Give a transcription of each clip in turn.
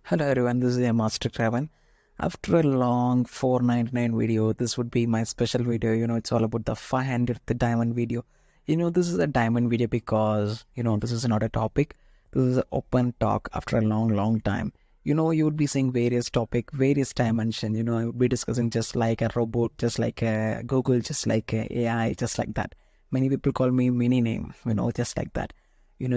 Hello everyone, this is a Master Craven. After a long 499 video, this would be my special video. It's all about the 500th diamond video. This is a diamond video because, this is not a topic. This is an open talk after a long time. You would be seeing various topic, various dimension. I would be discussing just like a robot, just like a Google, just like a AI, just like that. Many people call me mini name, just like that.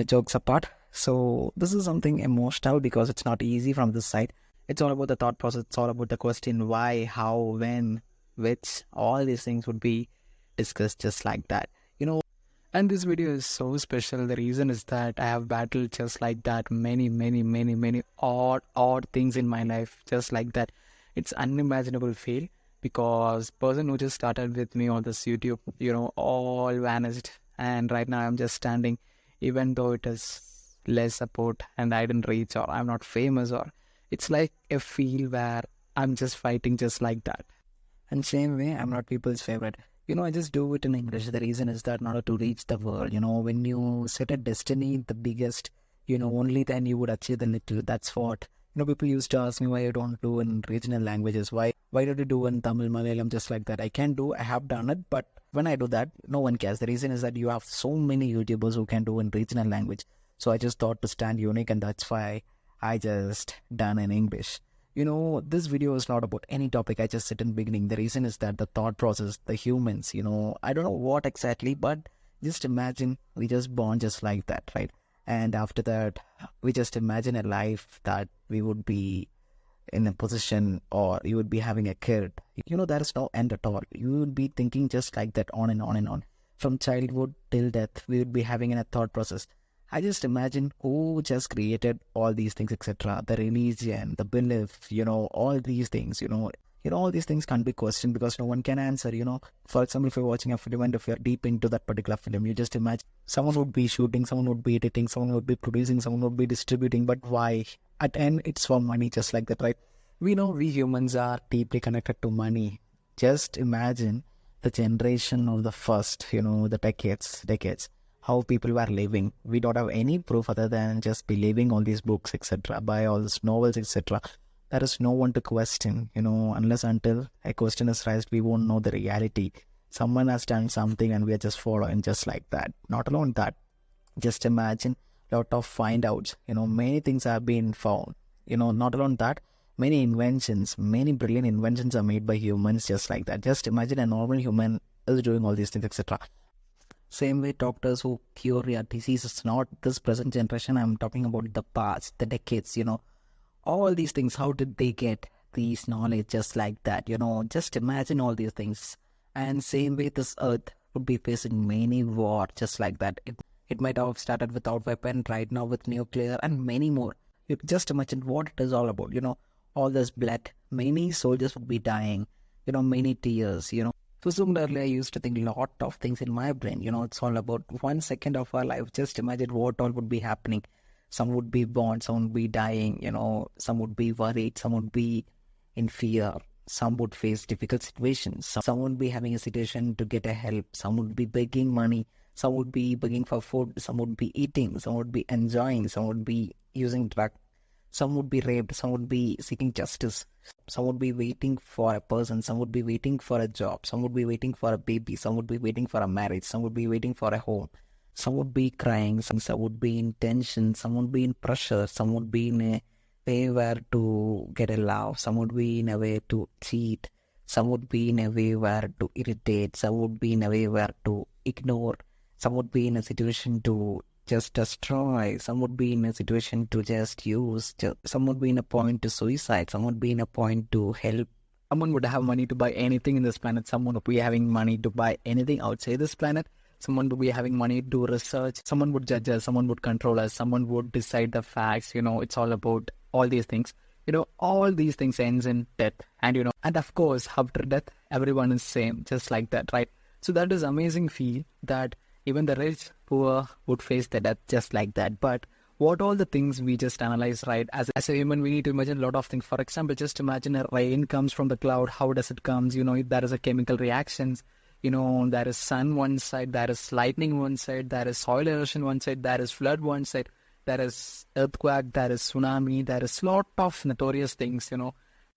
Jokes apart. So this is something emotional because it's not easy from this side. It's all about the thought process. It's all about the question why, how, when, which, all these things would be discussed just like that. And this video is so special. The reason is that I have battled just like that many odd things in my life just like that. It's unimaginable fail because person who just started with me on this YouTube, all vanished. And right now I'm just standing even though it is less support and I didn't reach or I'm not famous or it's like a feel where I'm just fighting just like that. And same way, I'm not people's favorite. I just do it in English. The reason is that in order to reach the world, when you set a destiny, the biggest, only then you would achieve the little. That's what, people used to ask me why I don't do in regional languages. Why don't you do in Tamil, Malayalam, just like that? I have done it, but when I do that, no one cares. The reason is that you have so many YouTubers who can do in regional language. So I just thought to stand unique and that's why I just done in English. This video is not about any topic. I just said in the beginning. The reason is that the thought process, the humans, I don't know what exactly, but just imagine we just born just like that, right? And after that, we just imagine a life that we would be in a position or you would be having a kid. There is no end at all. You would be thinking just like that on and on and on. From childhood till death, we would be having a thought process. I just imagine who just created all these things, etc. The religion, the belief, all these things, all these things can't be questioned because no one can answer, For example, if you're watching a film and if you're deep into that particular film, you just imagine someone would be shooting, someone would be editing, someone would be producing, someone would be distributing. But why? At the end, it's for money, just like that, right? We know we humans are deeply connected to money. Just imagine the generation of the first, the decades. How people were living. We don't have any proof other than just believing all these books, etc., by all these novels, etc. There is no one to question, unless until a question is raised, we won't know the reality. Someone has done something and we are just following just like that. Not alone that, just imagine lot of find outs, many things have been found, not alone that, many inventions, many brilliant inventions are made by humans just like that. Just imagine a normal human is doing all these things, etc. Same way doctors who cure your diseases, not this present generation, I'm talking about the past, the decades, all these things, how did they get these knowledge just like that, just imagine all these things. And same way this earth would be facing many wars just like that. It might have started without weapon, right now with nuclear and many more. You just imagine what it is all about, all this blood, many soldiers would be dying, many tears, So similarly, I used to think a lot of things in my brain. It's all about 1 second of our life. Just imagine what all would be happening. Some would be born, some would be dying, some would be worried, some would be in fear. Some would face difficult situations. Some would be having a situation to get a help. Some would be begging money. Some would be begging for food. Some would be eating. Some would be enjoying. Some would be using drugs. Some would be raped, some would be seeking justice, some would be waiting for a person, some would be waiting for a job, some would be waiting for a baby, some would be waiting for a marriage, some would be waiting for a home, some would be crying, some would be in tension, some would be in pressure, some would be in a way where to get a love, some would be in a way to cheat, some would be in a way where to irritate, some would be in a way where to ignore, some would be in a situation to just destroy, some would be in a situation to just use, some would be in a point to suicide, some would be in a point to help. Someone would have money to buy anything in this planet, someone would be having money to buy anything outside this planet, someone would be having money to do research, someone would judge us, someone would control us, someone would decide the facts, it's all about all these things. All these things ends in death. And and of course, after death, everyone is same, just like that, right? So that is amazing feel that even the rich, poor would face the death just like that. But what all the things we just analyze, right? As a human, we need to imagine a lot of things. For example, just imagine a rain comes from the cloud. How does it comes? There is a chemical reactions. There is sun one side, there is lightning one side, there is soil erosion one side, there is flood one side. there is earthquake, there is tsunami, there is lot of notorious things,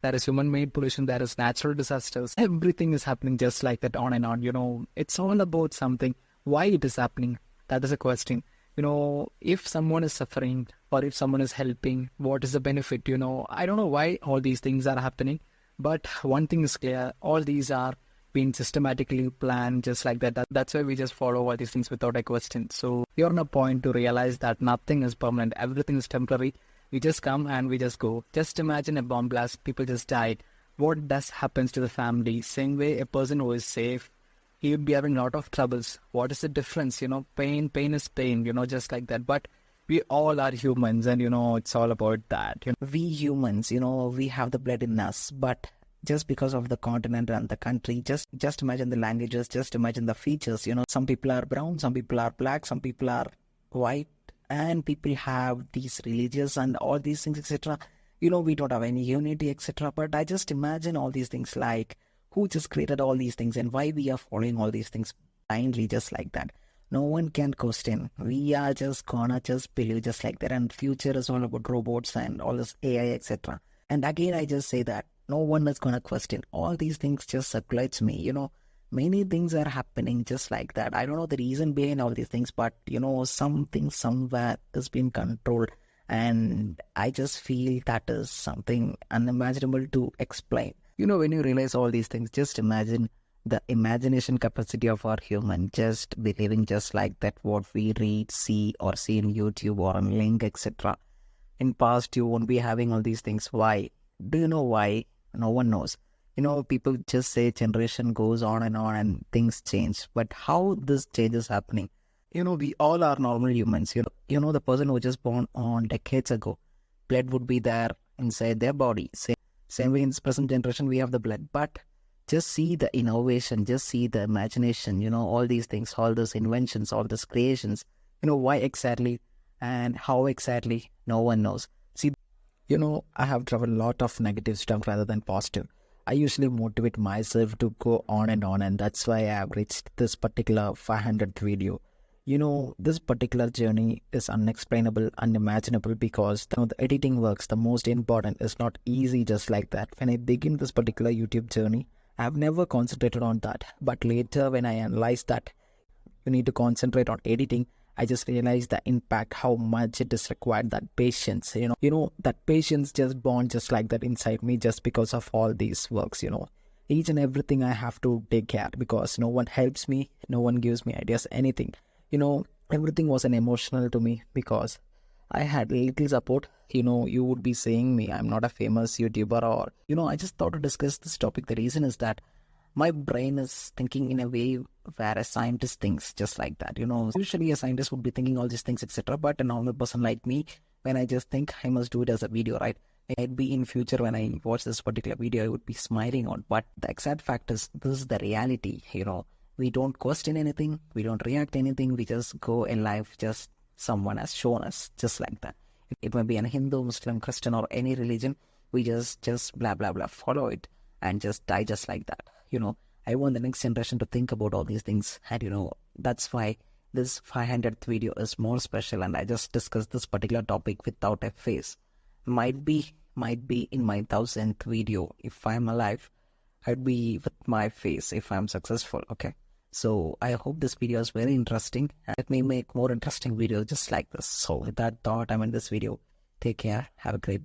there is human-made pollution, there is natural disasters. Everything is happening just like that, on and on. It's all about something. Why it is happening? That is a question. If someone is suffering or if someone is helping, what is the benefit? I don't know why all these things are happening, but one thing is clear: all these are being systematically planned just like that. That's why we just follow all these things without a question. So you're on a point to realize that nothing is permanent, everything is temporary. We just come and we just go. Just imagine a bomb blast, people just died. What does happens to the family? Same way, a person who is safe, he would be having a lot of troubles. What is the difference? Pain is pain, just like that. But we all are humans, and it's all about that. We humans, we have the blood in us, but just because of the continent and the country, just imagine the languages, just imagine the features. Some people are brown, some people are black, some people are white, and people have these religious and all these things, etc. We don't have any unity, etc. But I just imagine all these things, like who just created all these things and why we are following all these things blindly just like that. No one can question. We are just gonna just believe just like that. And future is all about robots and all this AI, etc. And again, I just say that no one is gonna question. All these things just circulates me. Many things are happening just like that. I don't know the reason behind all these things, but something somewhere is being controlled. And I just feel that is something unimaginable to explain. When you realize all these things, just imagine the imagination capacity of our human, just believing just like that what we read, see in YouTube or on link, etc. In past, you won't be having all these things. Why? Do you know why? No one knows. People just say generation goes on and things change. But how this change is happening? We all are normal humans. The person who just born on decades ago, blood would be there inside their body. Same way in this present generation, we have the blood. But just see the innovation, just see the imagination, all these things, all these inventions, all these creations. Why exactly and how exactly, no one knows. See, I have traveled a lot of negative stuff rather than positive. I usually motivate myself to go on, and that's why I have reached this particular 500th video. This particular journey is unexplainable, unimaginable, because the editing works, the most important, is not easy just like that. When I begin this particular YouTube journey, I have never concentrated on that. But later when I analyzed that you need to concentrate on editing, I just realized the impact, how much it is required, that patience, that patience just born just like that inside me just because of all these works, Each and everything I have to take care because no one helps me, no one gives me ideas, anything. Everything was an emotional to me because I had little support. You would be saying me, I'm not a famous YouTuber or, I just thought to discuss this topic. The reason is that my brain is thinking in a way where a scientist thinks just like that. Usually a scientist would be thinking all these things, etc. But a normal person like me, when I just think I must do it as a video, right? I'd be in future when I watch this particular video, I would be smiling on. But the exact fact is, this is the reality, We don't question anything, we don't react anything, we just go in life, just someone has shown us, just like that. It may be an Hindu, Muslim, Christian or any religion, we just blah blah blah, follow it and just die just like that. I want the next generation to think about all these things, and that's why this 500th video is more special, and I just discussed this particular topic without a face. Might be in my 1000th video, if I'm alive, I'd be with my face if I'm successful, okay? So I hope this video is very interesting, and let me make more interesting videos just like this. So with that thought, I'm in this video. Take care. Have a great